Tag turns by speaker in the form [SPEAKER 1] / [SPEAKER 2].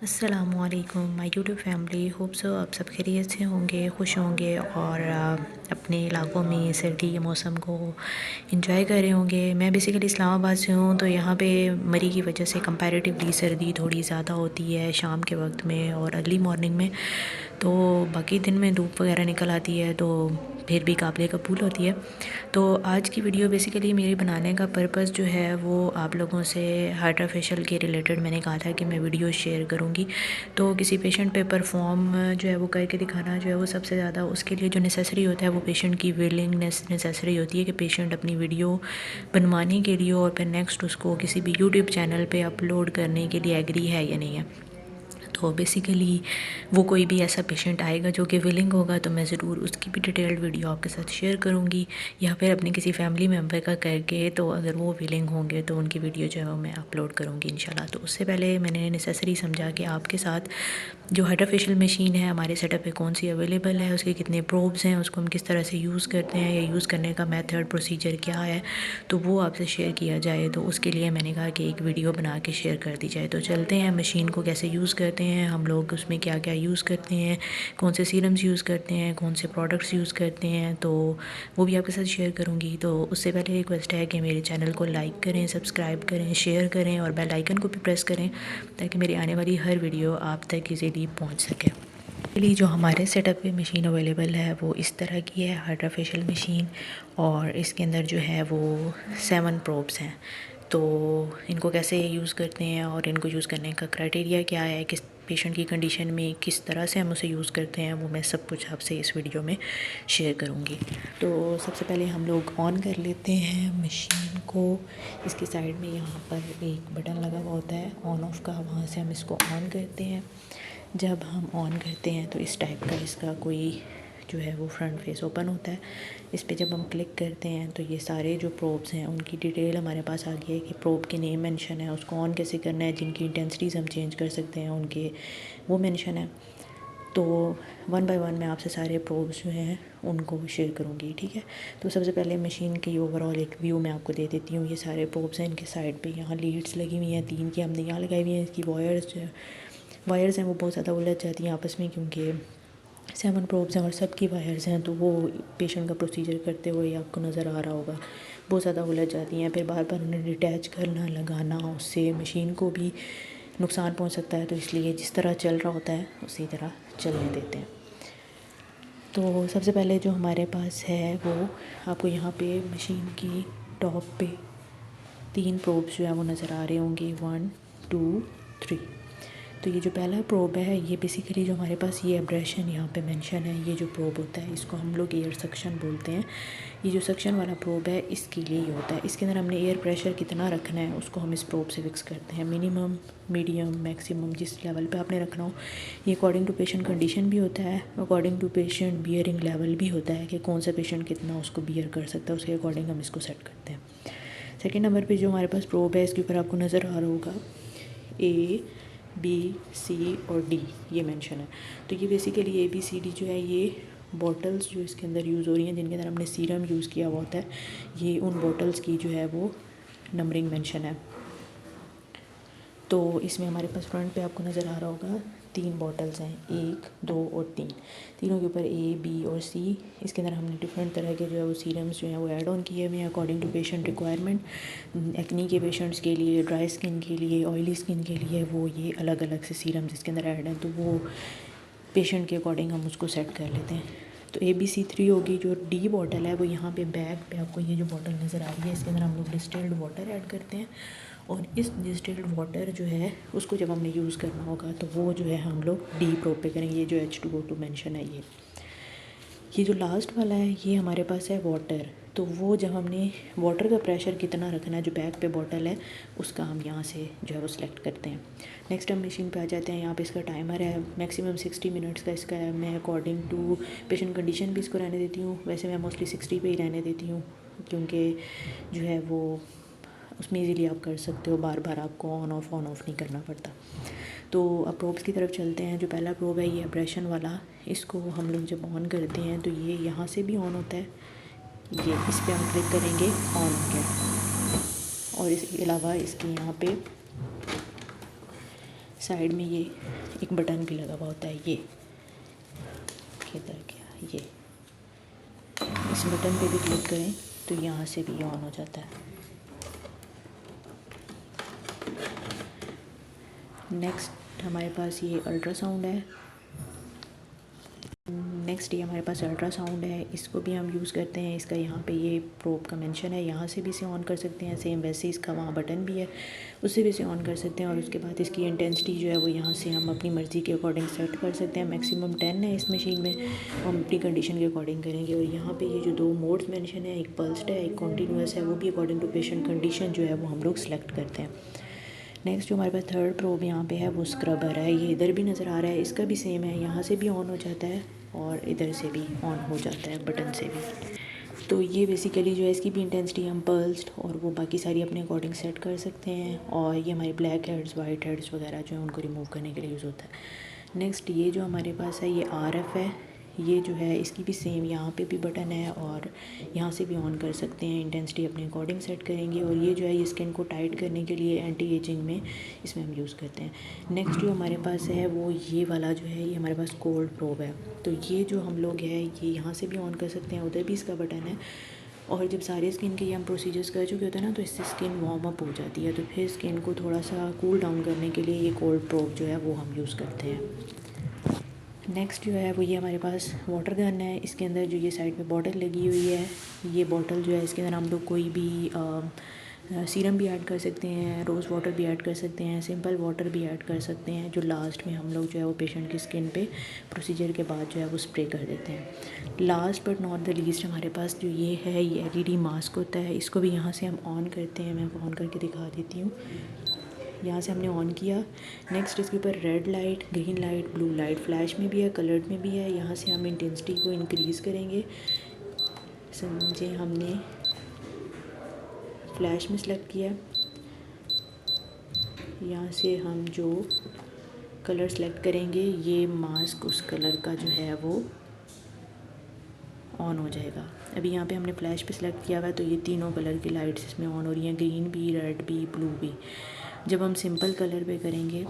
[SPEAKER 1] अस्सलामुअलैकुम my YouTube family. Hope so आप सब खैरियत से होंगे, खुश होंगे और अपने इलाकों में सर्दी के मौसम को इंजॉय कर रहे होंगे। मैं बेसिकली इस्लामाबाद से हूँ, तो यहाँ पे मरी की वजह से कंपैरेटिवली सर्दी थोड़ी ज़्यादा होती है शाम के वक्त में और अर्ली मॉर्निंग में। तो बाकी दिन में धूप वगैरह निकल आती है तो फिर भी काबिल कबूल होती है। तो आज की वीडियो बेसिकली मेरी बनाने का पर्पस जो है वो आप लोगों से हाइड्रा फेशियल के रिलेटेड मैंने कहा था कि मैं वीडियो शेयर करूँगी। तो किसी पेशेंट पे परफॉर्म जो है वो करके दिखाना जो है वो सबसे ज़्यादा उसके लिए जो नेसेसरी होता है वो पेशेंट की विलिंगनेस नेसेसरी होती है कि पेशेंट अपनी वीडियो बनवाने के लिए और फिर नेक्स्ट उसको किसी भी यूट्यूब चैनल पे अपलोड करने के लिए एग्री है या नहीं है। तो बेसिकली वो कोई भी ऐसा पेशेंट आएगा जो कि विलिंग होगा तो मैं ज़रूर उसकी भी डिटेल्ड वीडियो आपके साथ शेयर करूँगी, या फिर अपने किसी फैमिली मेम्बर का करके, तो अगर वो विलिंग होंगे तो उनकी वीडियो जो है वो मैं अपलोड करूँगी इंशाल्लाह। तो उससे पहले मैंने नेसेसरी समझा कि आपके साथ जो हाइड्रा फेशियल मशीन है हमारे सेटअप पे कौन सी अवेलेबल है, उसके कितने प्रोब्स हैं, उसको हम किस तरह से यूज़ करते हैं या यूज़ करने का मेथड प्रोसीजर क्या है, तो वो आपसे शेयर किया जाए। तो उसके लिए मैंने कहा कि एक वीडियो बना के शेयर कर दी जाए। तो चलते हैं मशीन को कैसे यूज़ करते हैं हम लोग, उसमें क्या क्या यूज़ करते हैं, कौन से सीरम्स यूज़ करते हैं, कौन से प्रोडक्ट्स यूज़ करते हैं, तो वो भी आपके साथ शेयर करूँगी। तो उससे पहले रिक्वेस्ट है कि मेरे चैनल को लाइक करें, सब्सक्राइब करें, शेयर करें और बेल आइकन को भी प्रेस करें ताकि मेरी आने वाली हर वीडियो आप तक ईज़िली पहुँच सके। लिए जो हमारे सेटअप पे मशीन अवेलेबल है वो इस तरह की है, हाइड्रा फेशियल मशीन, और इसके अंदर जो है वो 7 प्रोब्स हैं। तो इनको कैसे यूज़ करते हैं और इनको यूज़ करने का क्राइटेरिया क्या है, किस पेशेंट की कंडीशन में किस तरह से हम उसे यूज़ करते हैं, वो मैं सब कुछ आपसे इस वीडियो में शेयर करूँगी। तो सबसे पहले हम लोग ऑन कर लेते हैं मशीन को। इसकी साइड में यहाँ पर एक बटन लगा हुआ होता है ऑन ऑफ का, वहाँ से हम इसको ऑन करते हैं। जब हम ऑन करते हैं तो इस टाइप का इसका कोई जो है वो फ्रंट फेस ओपन होता है। इस पे जब हम क्लिक करते हैं तो ये सारे जो प्रोब्स हैं उनकी डिटेल हमारे पास आ गई है कि प्रोब के नेम मेंशन है, उसको ऑन कैसे करना है, जिनकी इंटेंसिटीज़ हम चेंज कर सकते हैं उनके वो मेंशन है। तो वन बाय वन मैं आपसे सारे प्रोब्स जो हैं उनको शेयर करूँगी, ठीक है। तो सबसे पहले मशीन की ओवरऑल एक व्यू मैं आपको दे देती हूँ। ये सारे प्रोब्स हैं, इनके साइड पे यहाँ लीड्स लगी हुई हैं, 3 की हमने यहाँ लगाई हुई हैं। इसकी वायर्स हैं वो बहुत ज़्यादा उलझ जाती हैं आपस में, क्योंकि 7 प्रोब्स हैं और सब की वायर्स हैं, तो वो पेशेंट का प्रोसीजर करते हुए आपको नज़र आ रहा होगा बहुत ज़्यादा उलझ जाती हैं। फिर बार बार उन्हें डिटैच करना लगाना, उससे मशीन को भी नुकसान पहुंच सकता है। तो इसलिए जिस तरह चल रहा होता है उसी तरह चलने देते हैं। तो सबसे पहले जो हमारे पास है वो आपको यहाँ पे मशीन की टॉप पे 3 प्रोब्स जो है वो नज़र आ रहे होंगे, 1 2 3। तो ये जो पहला प्रोब है ये बेसिकली जो हमारे पास ये एब्रेशन यहाँ पे मेंशन है, ये जो प्रोब होता है इसको हम लोग एयर सक्शन बोलते हैं। ये जो सक्शन वाला प्रोब है इसके लिए ही होता है। इसके अंदर हमने एयर प्रेशर कितना रखना है उसको हम इस प्रोब से फिक्स करते हैं, मिनिमम, मीडियम, मैक्सिमम, जिस लेवल पे आपने रखना हो। ये अकॉर्डिंग टू पेशेंट कंडीशन भी होता है, according to patient bearing level भी होता है कि कौन सा पेशेंट कितना उसको बियर कर सकता है, उसके अकॉर्डिंग हम इसको सेट करते हैं। सेकेंड नंबर पर जो हमारे पास प्रोब है इसके ऊपर आपको नज़र आ रहा होगा A B C और D ये मेंशन है। तो ये बेसिकली ABCD जो है ये बॉटल्स जो इसके अंदर यूज़ हो रही हैं, जिनके अंदर हमने सीरम यूज़ किया हुआ होता है, ये उन बॉटल्स की जो है वो नंबरिंग मेंशन है। तो इसमें हमारे पास फ्रंट पे आपको नज़र आ रहा होगा 3 बॉटल्स हैं, 1 2 और 3, तीनों के ऊपर A B और C। इसके अंदर हमने डिफरेंट तरह के जो है वो सीरम्स जो हैं वो ऐड ऑन किए हुए हैं according to patient requirement. Acne के पेशेंट्स के लिए, ड्राई स्किन के लिए, ऑयली स्किन के लिए वो ये अलग अलग से सीरम्स इसके अंदर ऐड हैं, तो वो पेशेंट के अकॉर्डिंग हम उसको सेट कर लेते हैं। तो ABC3 होगी। जो D बॉटल है वो यहाँ पे बैक पे आपको ये जो बॉटल नज़र आ रही है इसके अंदर हम लोग डिस्टिल्ड वाटर ऐड करते हैं, और इस डिस्टिल्ड वाटर जो है उसको जब हमने यूज़ करना होगा तो वो जो है हम लोग D प्रोब पे करेंगे। ये जो H2O2 मेंशन है ये जो लास्ट वाला है ये हमारे पास है वाटर। तो वो जब हमने वाटर का प्रेशर कितना रखना है जो बैक पे बॉटल है उसका हम यहाँ से जो है वो सिलेक्ट करते हैं। नेक्स्ट हम मशीन पे आ जाते हैं। यहाँ पे इसका टाइमर है, मैक्सिमम 60 मिनट्स का इसका है। मैं अकॉर्डिंग टू पेशेंट कंडीशन भी इसको रहने देती हूँ, वैसे मैं मोस्टली 60 पे ही रहने देती हूँ, क्योंकि जो है वो उसमें इजीली आप कर सकते हो, बार बार आपको ऑन ऑफ नहीं करना पड़ता। तो अब प्रोब्स की तरफ चलते हैं। जो पहला प्रोब है ये एब्रेशन वाला, इसको हम लोग जब ऑन करते हैं तो ये यहाँ से भी ऑन होता है, ये इस पर हम क्लिक करेंगे ऑन हो गया। और इसके अलावा इसके यहाँ पे साइड में ये एक बटन भी लगा हुआ होता है, ये किधर गया, ये इस बटन पे भी क्लिक करें तो यहाँ से भी ऑन हो जाता है। नेक्स्ट हमारे पास ये अल्ट्रासाउंड है। नेक्स्ट ये हमारे पास अल्ट्रासाउंड है, इसको भी हम यूज़ करते हैं। इसका यहाँ पे ये प्रोब का मेंशन है, यहाँ से भी इसे ऑन कर सकते हैं। सेम वैसे इसका वहाँ बटन भी है, उससे भी इसे ऑन कर सकते हैं। और उसके बाद इसकी इंटेंसिटी जो है वो यहाँ से हम अपनी मर्ज़ी के अकॉर्डिंग सेट कर सकते हैं। मैक्सिमम 10 है इस मशीन में, हम अपनी कंडीशन के अकॉर्डिंग करेंगे। और यहाँ पर ये जो 2 मोड्स मेंशन है, एक पल्स्ड है, एक कॉन्टीन्यूस है, वो भी अकॉर्डिंग टू पेशेंट कंडीशन जो है वो हम लोग सेलेक्ट करते हैं। नेक्स्ट जो हमारे पास थर्ड प्रोब यहाँ पे है वो स्क्रबर है, ये इधर भी नज़र आ रहा है, इसका भी सेम है, यहाँ से भी ऑन हो जाता है और इधर से भी ऑन हो जाता है, बटन से भी। तो ये बेसिकली जो है इसकी भी इंटेंसिटी हम पल्स्ड और वो बाकी सारी अपने अकॉर्डिंग सेट कर सकते हैं। और ये हमारे ब्लैक हेड्स, वाइट हेड्स वगैरह जो है उनको रिमूव करने के लिए यूज़ होता है। नेक्स्ट ये जो हमारे पास है ये RF है, ये जो है इसकी भी सेम यहाँ पे भी बटन है और यहाँ से भी ऑन कर सकते हैं। इंटेंसिटी अपने अकॉर्डिंग सेट करेंगे। और ये जो है ये स्किन को टाइट करने के लिए एंटी एजिंग में इसमें हम यूज़ करते हैं। नेक्स्ट जो हमारे पास है वो ये वाला जो है, ये हमारे पास कोल्ड प्रोब है। तो ये जो हम लोग है ये यहाँ से भी ऑन कर सकते हैं, उधर भी इसका बटन है। और जब सारे स्किन के ये हम प्रोसीजर्स कर चुके होते हैं ना, तो इससे स्किन वार्म अप हो जाती है। तो फिर स्किन को थोड़ा सा कूल डाउन करने के लिए ये कोल्ड प्रोब जो है वो हम यूज़ करते हैं। नेक्स्ट जो है वो ये हमारे पास वाटर गन है। इसके अंदर जो ये साइड पे बॉटल लगी हुई है, ये बॉटल जो है इसके अंदर हम लोग कोई भी सीरम भी ऐड कर सकते हैं, रोज़ वाटर भी ऐड कर सकते हैं, सिंपल वाटर भी ऐड कर सकते हैं, जो लास्ट में हम लोग जो है वो पेशेंट की स्किन पे प्रोसीजर के बाद जो है वो स्प्रे कर देते हैं। Last but not the least हमारे पास जो ये है ये LED मास्क होता है। इसको भी यहाँ से हम ऑन करते हैं, मैं ऑन करके दिखा देती हूँ। यहाँ से हमने ऑन किया। नेक्स्ट इसके ऊपर red light, green light, blue light, flash में भी है, कलर्ड में भी है। यहाँ से हम इंटेंसिटी को इंक्रीज़ करेंगे। समझे, हमने फ्लैश में सेलेक्ट किया। यहाँ से हम जो कलर सेलेक्ट करेंगे ये मास्क उस कलर का जो है वो ऑन हो जाएगा। अभी यहाँ पे हमने फ्लैश पे सिलेक्ट किया हुआ है तो ये तीनों कलर की लाइट्स इसमें ऑन हो रही हैं, ग्रीन भी, रेड भी, ब्लू भी। जब हम सिंपल कलर पे करेंगे